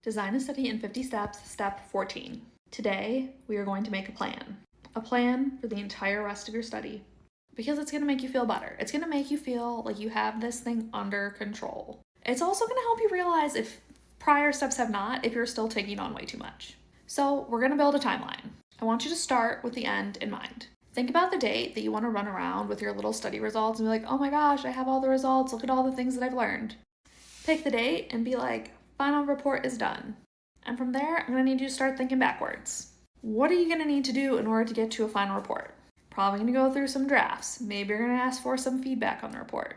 Design a study in 50 steps, step 14. Today, we are going to make a plan for the entire rest of your study, because it's going to make you feel better. It's going to make you feel like you have this thing under control. It's also going to help you realize if prior steps have not, if you're still taking on way too much. So we're going to build a timeline. I want you to start with the end in mind. Think about the date that you want to run around with your little study results and be like, oh my gosh, I have all the results. Look at all the things that I've learned. Pick the date and be like, final report is done. And from there, I'm going to need you to start thinking backwards. What are you going to need to do in order to get to a final report? Probably going to go through some drafts. Maybe you're going to ask for some feedback on the report.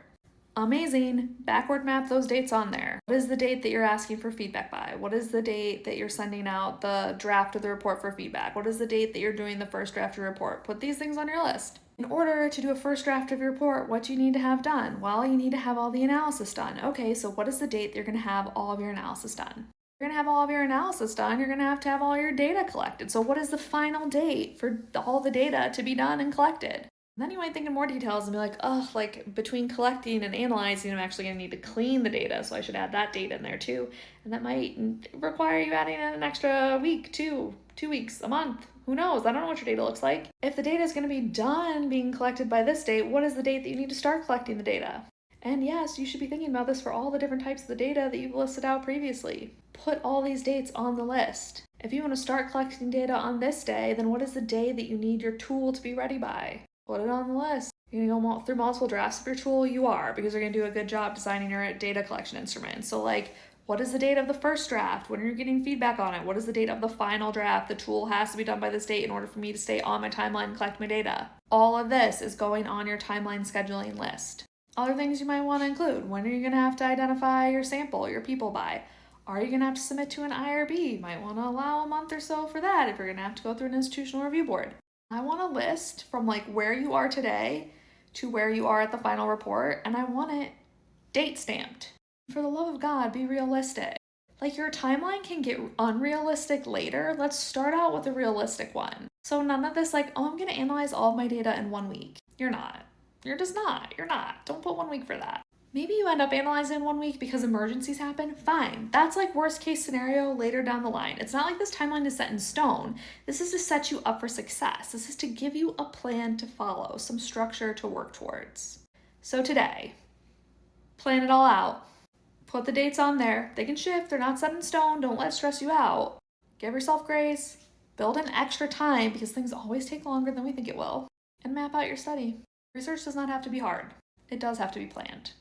Amazing. Backward map those dates on there. What is the date that you're asking for feedback by? What is the date that you're sending out the draft of the report for feedback? What is the date that you're doing the first draft of your report? Put these things on your list. In order to do a first draft of your report, what do you need to have done? Well, you need to have all the analysis done. Okay, so what is the date that you're going to have all of your analysis done? You're going to have all of your analysis done, you're going to have all your data collected. So what is the final date for all the data to be done and collected? And then you might think in more details and be like, oh, like between collecting and analyzing, I'm actually going to need to clean the data, so I should add that data in there too. And that might require you adding in an extra week, 2 weeks, a month. Who knows? I don't know what your data looks like. If the data is going to be done being collected by this date, what is the date that you need to start collecting the data? And yes, you should be thinking about this for all the different types of the data that you've listed out previously. Put all these dates on the list. If you want to start collecting data on this day, then what is the day that you need your tool to be ready by? Put it on the list. You're going to go through multiple drafts of your tool? You are, because you're going to do a good job designing your data collection instrument. So like, what is the date of the first draft? When are you getting feedback on it? What is the date of the final draft? The tool has to be done by this date in order for me to stay on my timeline and collect my data. All of this is going on your timeline scheduling list. Other things you might want to include. When are you going to have to identify your sample, your people by? Are you going to have to submit to an IRB? You might want to allow a month or so for that if you're going to have to go through an institutional review board. I want a list from like where you are today to where you are at the final report, and I want it date stamped. For the love of God, be realistic. Like your timeline can get unrealistic later. Let's start out with a realistic one. So none of this like, oh, I'm going to analyze all of my data in 1 week. You're not. You're just not. You're not. Don't put 1 week for that. Maybe you end up analyzing in 1 week because emergencies happen. Fine. That's like worst case scenario later down the line. It's not like this timeline is set in stone. This is to set you up for success. This is to give you a plan to follow, some structure to work towards. So today, plan it all out. Put the dates on there. They can shift. They're not set in stone. Don't let it stress you out. Give yourself grace. Build in extra time because things always take longer than we think it will. And map out your study. Research does not have to be hard. It does have to be planned.